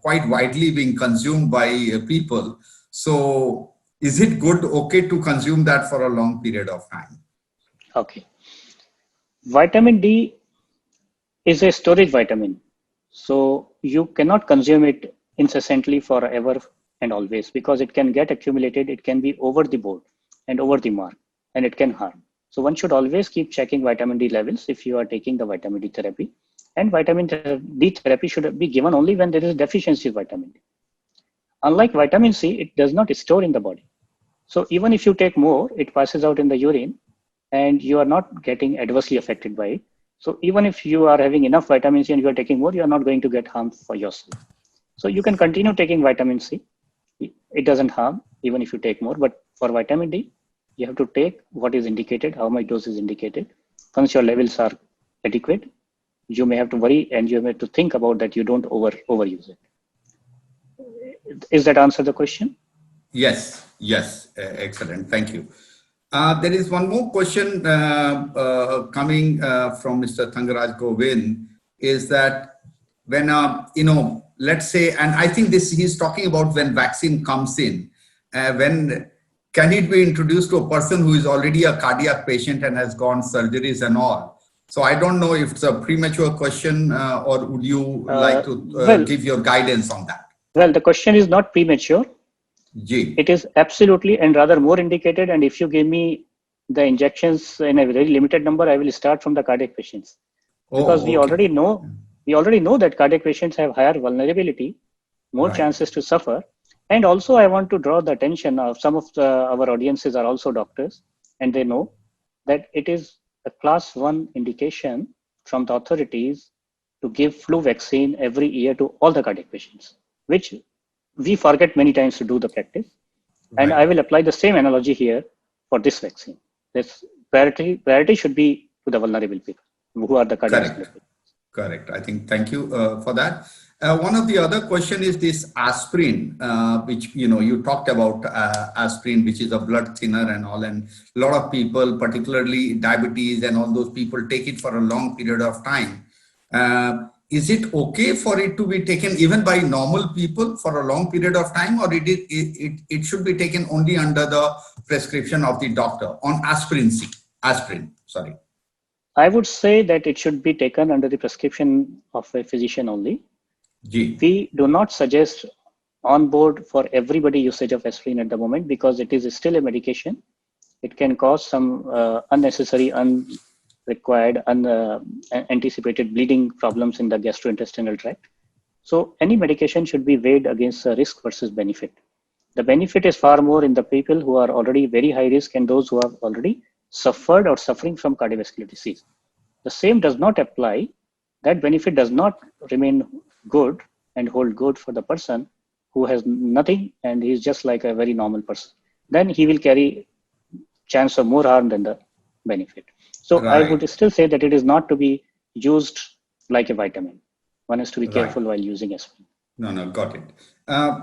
B: quite widely being consumed by people. So is it okay to consume that for a long period of time?
C: Okay. Vitamin D is a storage vitamin. So you cannot consume it incessantly forever and always, because it can get accumulated. It can be over the board and over the mark, and it can harm. So one should always keep checking vitamin D levels if you are taking the vitamin D therapy. And vitamin D therapy should be given only when there is deficiency of vitamin D. Unlike vitamin C, it does not store in the body. So even if you take more, it passes out in the urine and you are not getting adversely affected by it. So even if you are having enough vitamin C and you are taking more, you are not going to get harm for yourself. So you can continue taking vitamin C. It doesn't harm even if you take more, but for vitamin D, you have to take what is indicated, how much dose is indicated. Once your levels are adequate, you may have to worry and you may have to think about that you don't overuse it. Is that answer the question?
B: Yes, yes, excellent. Thank you. There is one more question coming from Mr. Thangaraj Govind, is that when, let's say, and I think he's talking about when vaccine comes in, when can it be introduced to a person who is already a cardiac patient and has gone surgeries and all? So I don't know if it's a premature question or would you like to give your guidance on that?
C: Well, the question is not premature.
B: G.
C: It is absolutely and rather more indicated. And if you give me the injections in a very limited number, I will start from the cardiac patients. Because we already know that cardiac patients have higher vulnerability, more chances to suffer. And also I want to draw the attention of some of our audiences are also doctors, and they know that it is a class 1 indication from the authorities to give flu vaccine every year to all the cardiac patients, which we forget many times to do the practice. And I will apply the same analogy here for this vaccine. This priority should be to the vulnerable people who are the cardiac.
B: Correct. I think, thank you for that. One of the other question is this aspirin, which, you talked about aspirin, which is a blood thinner and all, and a lot of people, particularly diabetes and all those people, take it for a long period of time. Is it okay for it to be taken even by normal people for a long period of time, or it should be taken only under the prescription of the doctor on aspirin, sorry?
C: I would say that it should be taken under the prescription of a physician only.
B: G.
C: We do not suggest on board for everybody usage of aspirin at the moment because it is still a medication. It can cause some unnecessary, unrequired, unanticipated bleeding problems in the gastrointestinal tract. So any medication should be weighed against risk versus benefit. The benefit is far more in the people who are already very high risk and those who have already suffered or suffering from cardiovascular disease. The same does not apply. That benefit does not remain good and hold good for the person who has nothing and he is just like a very normal person. Then he will carry chance of more harm than the benefit. So I would still say that it is not to be used like a vitamin. One has to be careful while using aspirin.
B: No, got it.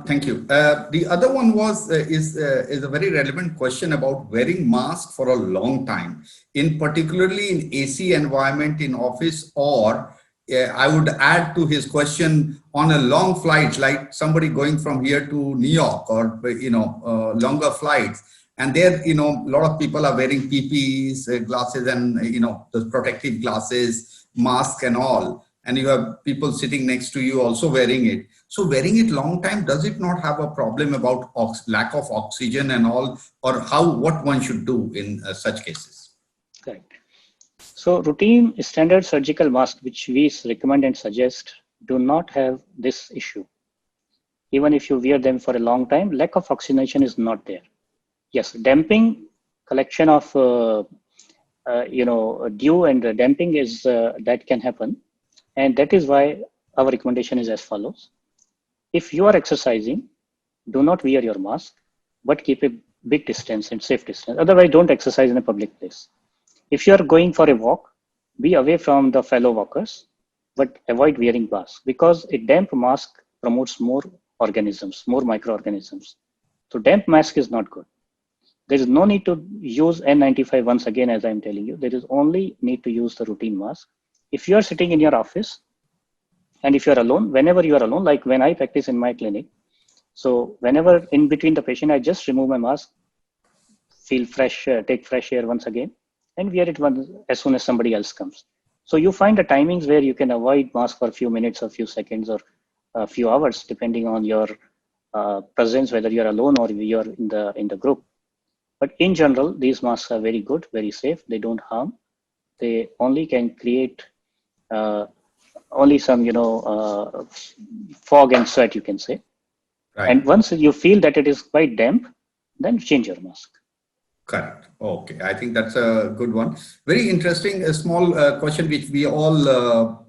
B: Thank you. The other one is a very relevant question about wearing mask for a long time, particularly in AC environment in office, or I would add to his question on a long flight, like somebody going from here to New York or longer flights, and there a lot of people are wearing PPEs, glasses, and the protective glasses, mask and all. And you have people sitting next to you also wearing it. So wearing it long time, does it not have a problem about lack of oxygen and all, or what one should do in such cases?
C: Correct. So routine standard surgical masks, which we recommend and suggest, do not have this issue. Even if you wear them for a long time, lack of oxygenation is not there. Yes, damping, collection of dew and damping is that can happen. And that is why our recommendation is as follows. If you are exercising, do not wear your mask, but keep a big distance and safe distance. Otherwise, don't exercise in a public place. If you are going for a walk, be away from the fellow walkers, but avoid wearing mask because a damp mask promotes more organisms, more microorganisms. So damp mask is not good. There is no need to use N95 once again, as I'm telling you. There is only need to use the routine mask. If you are sitting in your office and if you're alone, whenever you are alone, like when I practice in my clinic, so whenever in between the patient, I just remove my mask, feel fresh, take fresh air once again, and wear it as soon as somebody else comes. So you find the timings where you can avoid mask for a few minutes or a few seconds or a few hours, depending on your presence, whether you're alone or you're in the group. But in general, these masks are very good, very safe. They don't harm. They only can create only some, fog and sweat, you can say. Right. And once you feel that it is quite damp, then change your mask.
B: Correct. Okay. I think that's a good one. Very interesting. A small question which we all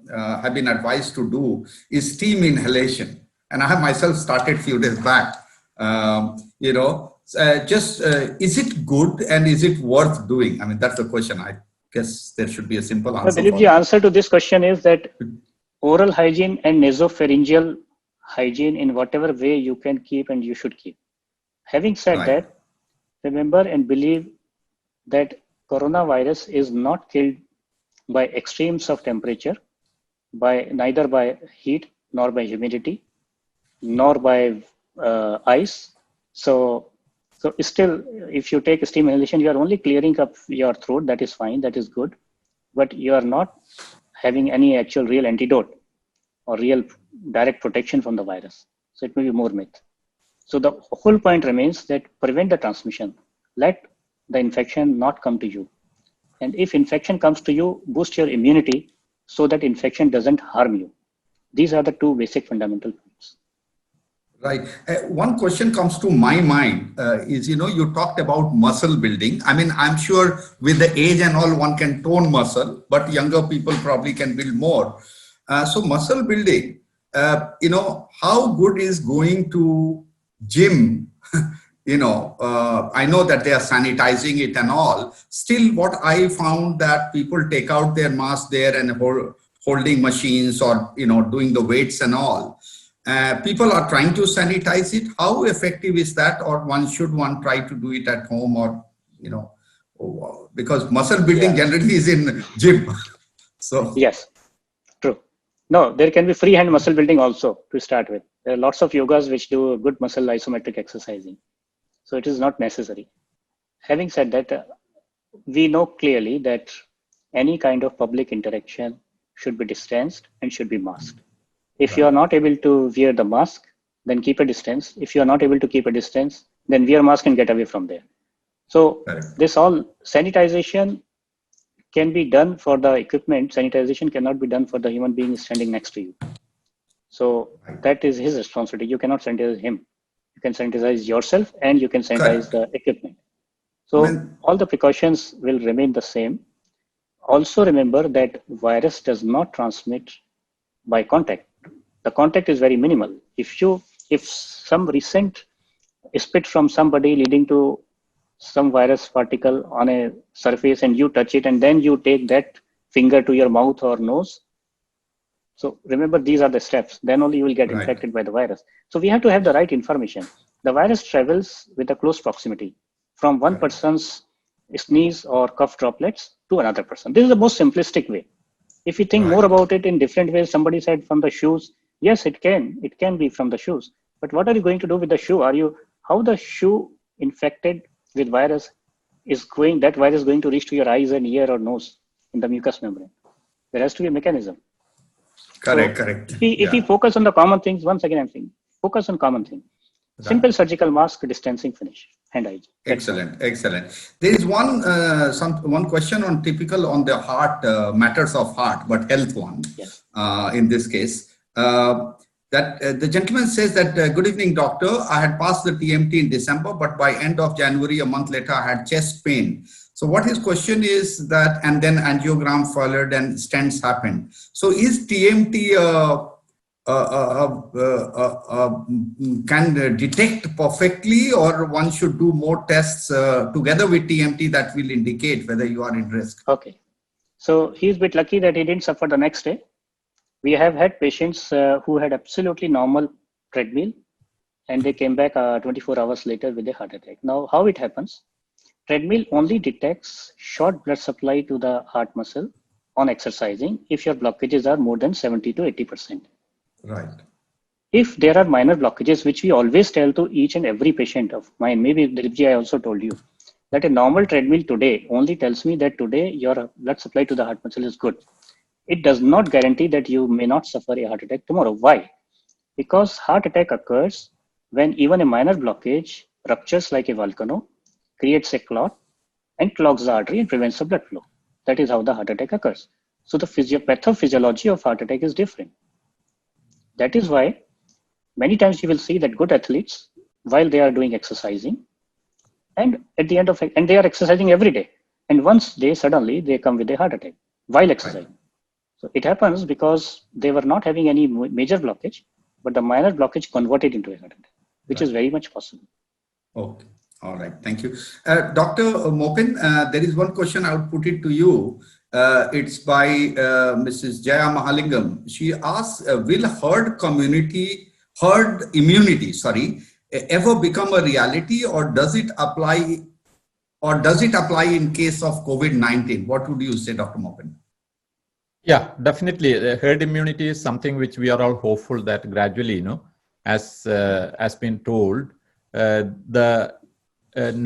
B: have been advised to do is steam inhalation. and I have myself started few days back. Is it good and is it worth doing? I mean, that's the question. I guess there should be a simple answer.
C: The answer to this question is that oral hygiene and nasopharyngeal hygiene in whatever way you can keep and you should keep. Having said that, remember and believe that coronavirus is not killed by extremes of temperature, neither by heat, nor by humidity, nor by ice. So still, if you take steam inhalation, you are only clearing up your throat. That is fine. That is good. But you are not having any actual real antidote or real direct protection from the virus. So it may be more myth. So the whole point remains that prevent the transmission. Let the infection not come to you. And if infection comes to you, boost your immunity so that infection doesn't harm you. These are the two basic fundamental points.
B: Right. One question comes to my mind is, you talked about muscle building. I mean, I'm sure with the age and all, one can tone muscle, but younger people probably can build more. So muscle building, how good is going to gym? I know that they are sanitizing it and all. Still, what I found that people take out their mask there and holding machines or, doing the weights and all. People are trying to sanitize it. How effective is that? Or should one try to do it at home or, because muscle building generally is in gym. So
C: yes, true. No, there can be freehand muscle building also to start with. There are lots of yogas which do good muscle isometric exercising. So it is not necessary. Having said that, we know clearly that any kind of public interaction should be distanced and should be masked. If you are not able to wear the mask, then keep a distance. If you are not able to keep a distance, then wear a mask and get away from there. So this all sanitization can be done for the equipment. Sanitization cannot be done for the human being standing next to you. So that is his responsibility. You cannot sanitize him. You can sanitize yourself and you can sanitize the equipment. So all the precautions will remain the same. Also remember that virus does not transmit by contact. The contact is very minimal. If some recent spit from somebody leading to some virus particle on a surface and you touch it and then you take that finger to your mouth or nose. So remember, these are the steps. Then only you will get infected by the virus. So we have to have the right information. The virus travels with a close proximity from one person's sneeze or cough droplets to another person. This is the most simplistic way. If you think more about it in different ways, somebody said from the shoes. Yes, it can be from the shoes. But what are you going to do with the shoe? How the shoe infected with virus that virus is going to reach to your eyes and ear or nose in the mucous membrane? There has to be a mechanism.
B: Correct.
C: If we focus on the common things, once again I'm saying, focus on common things. Simple surgical mask, distancing, finish. Hand hygiene.
B: Excellent. There is one question on typical on the heart, matters of heart, but health one.
C: Yes.
B: In this case, the gentleman says that, good evening, doctor. I had passed the TMT in December, but by end of January, a month later, I had chest pain. So what his question is that, and then angiogram followed and stents happened. So is TMT can detect perfectly, or one should do more tests together with TMT that will indicate whether you are in risk?
C: Okay. So he's a bit lucky that he didn't suffer the next day. We have had patients who had absolutely normal treadmill and they came back 24 hours later with a heart attack. Now, how it happens? Treadmill only detects short blood supply to the heart muscle on exercising if your blockages are more than 70 to 80%.
B: Right.
C: If there are minor blockages, which we always tell to each and every patient of mine, maybe Dilipji, I also told you, that a normal treadmill today only tells me that today your blood supply to the heart muscle is good. It does not guarantee that you may not suffer a heart attack tomorrow. Why? Because heart attack occurs when even a minor blockage ruptures like a volcano, creates a clot, and clogs the artery and prevents the blood flow. That is how the heart attack occurs. So the pathophysiology of heart attack is different. That is why many times you will see that good athletes, while they are doing exercising, and at the end of it, and they are exercising every day, and once they come with a heart attack while exercising. So it happens because they were not having any major blockage. but the minor blockage converted into a heart attack, which is very much possible.
B: Okay. All right. Thank you. Dr. Mopin, there is one question I would put it to you. It's by Mrs. Jaya Mahalingam. She asks, will herd immunity, ever become a reality, or does it apply in case of COVID-19? What would you say, Dr. Mopin?
D: Yeah, definitely. Herd immunity is something which we are all hopeful that gradually, as been told, the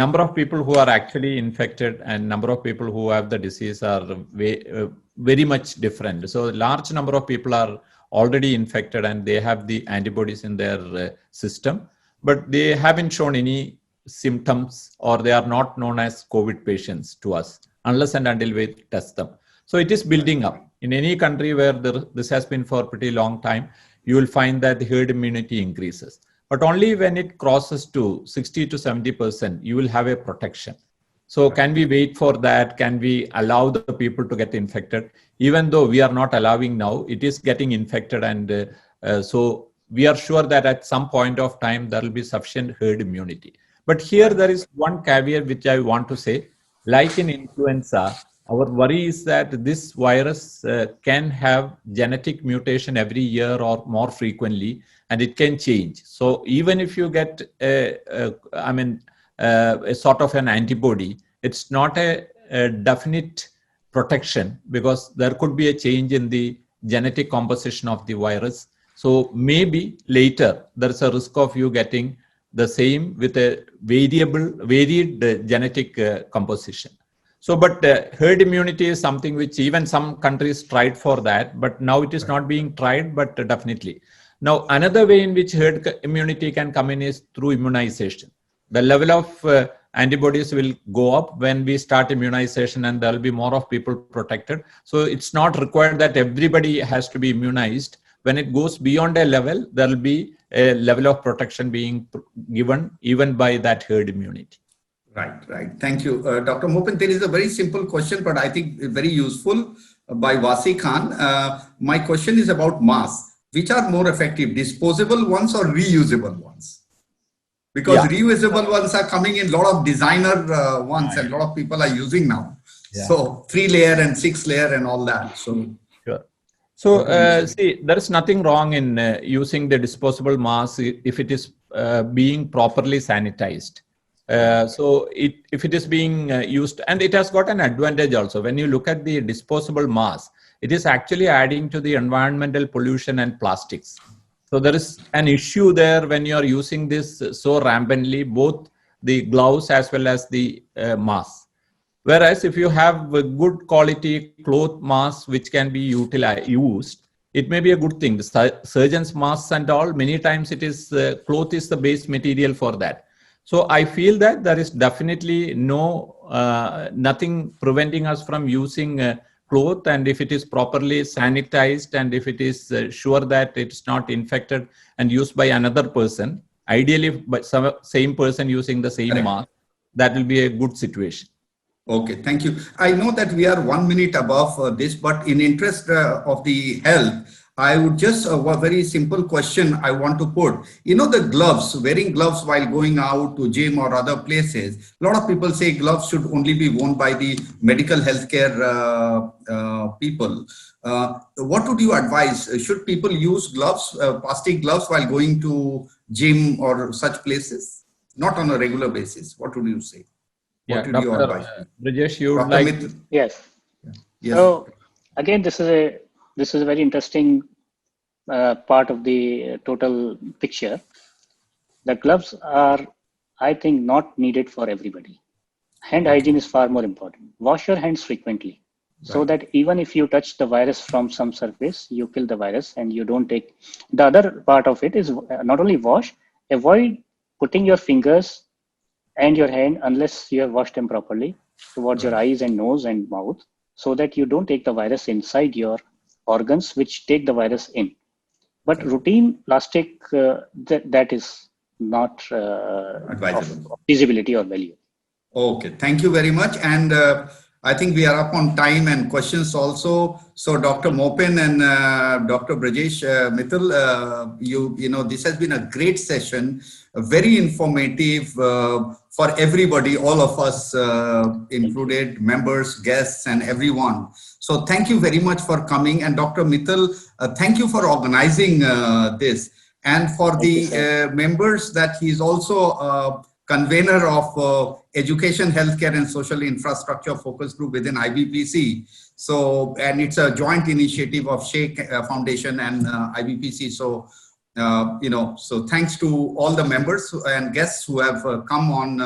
D: number of people who are actually infected and number of people who have the disease are very much different. So a large number of people are already infected and they have the antibodies in their system, but they haven't shown any symptoms, or they are not known as COVID patients to us unless and until we test them. So it is building up. In any country where this has been for a pretty long time, you will find that the herd immunity increases. But only when it crosses to 60 to 70%, you will have a protection. So can we wait for that? Can we allow the people to get infected? Even though we are not allowing now, it is getting infected. And so we are sure that at some point of time, there will be sufficient herd immunity. But here there is one caveat which I want to say. Like in influenza, our worry is that this virus can have genetic mutation every year or more frequently, and it can change. So even if you get a sort of an antibody, it's not a definite protection, because there could be a change in the genetic composition of the virus. So maybe later there's a risk of you getting the same with a varied genetic composition. So, but herd immunity is something which even some countries tried for that, but now it is not being tried, but definitely. Now, another way in which herd immunity can come in is through immunization. The level of antibodies will go up when we start immunization, and there will be more of people protected. So it's not required that everybody has to be immunized. When it goes beyond a level, there will be a level of protection being given even by that herd immunity.
B: Right. Thank you. Dr. Mopin, there is a very simple question, but I think very useful by Wasi Khan. My question is about masks. Which are more effective, disposable ones or reusable ones? Because reusable ones are coming in, a lot of designer ones, and a lot of people are using now. Yeah. So 3-layer and 6-layer and all that. So
D: sure. So see, there is nothing wrong in using the disposable mask if it is being properly sanitized. So if it is being used, and it has got an advantage also. When you look at the disposable mask, it is actually adding to the environmental pollution and plastics. So there is an issue there when you are using this so rampantly, both the gloves as well as the mask. Whereas if you have a good quality cloth mask which can be used, it may be a good thing. The surgeon's masks and all, many times it is cloth is the base material for that. So I feel that there is definitely nothing preventing us from using cloth, and if it is properly sanitized and if it is sure that it's not infected and used by another person, ideally by same person using the same mask, that will be a good situation.
B: Okay, thank you. I know that we are 1 minute above this, but in interest of the health, I would just, a very simple question I want to put. The gloves, wearing gloves while going out to gym or other places, a lot of people say gloves should only be worn by the medical healthcare people. What would you advise? Should people use gloves, plastic gloves, while going to gym or such places? Not on a regular basis. What would you say? What would you advise?
D: Brajesh, you would like?
C: Yes. So again, this is a very interesting part of the total picture. The gloves are, I think, not needed for everybody. Hand hygiene is far more important. Wash your hands frequently, so that even if you touch the virus from some surface, you kill the virus and you don't take. The other part of it is not only wash, avoid putting your fingers and your hand unless you have washed them properly towards your eyes and nose and mouth, so that you don't take the virus inside your organs, which take the virus in. But routine plastic, that is not of feasibility or value.
B: Okay, thank you very much. And I think we are up on time and questions also. So Dr. Mopin and Dr. Brajesh Mittal, you know, this has been a great session, very informative for everybody, all of us included, members, guests, and everyone. So thank you very much for coming. And Dr. Mittal, thank you for organizing this. And for the members, that he's also convener of Education, Healthcare and Social Infrastructure Focus Group within IBPC. So, and it's a joint initiative of Sheikh Foundation and IBPC. So, you know, so thanks to all the members and guests who have come on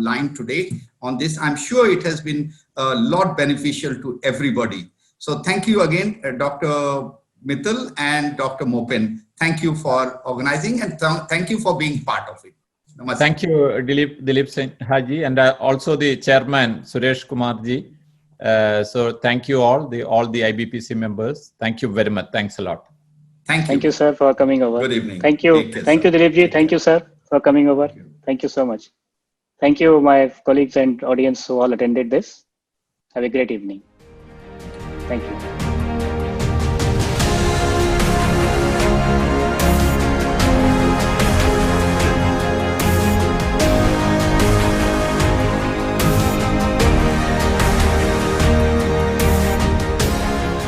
B: line today on this. I'm sure it has been a lot beneficial to everybody. So thank you again, Dr. Mittal and Dr. Mopin. Thank you for organizing and thank you for being part of it. Namaste.
D: Thank you, Dilip Sinha ji, and also the chairman, Suresh Kumar ji. So thank you all the IBPC members. Thank you very much. Thanks a lot.
B: Thank you.
C: Thank you, sir, for coming over.
B: Good evening.
C: Thank you.
B: Take care,
C: Thank you,
B: sir.
C: Dilip ji.
B: Take
C: Thank
B: care.
C: you, sir, for coming over. Thank you so much. Thank you, my colleagues and audience who all attended this. Have a great evening. Thank you.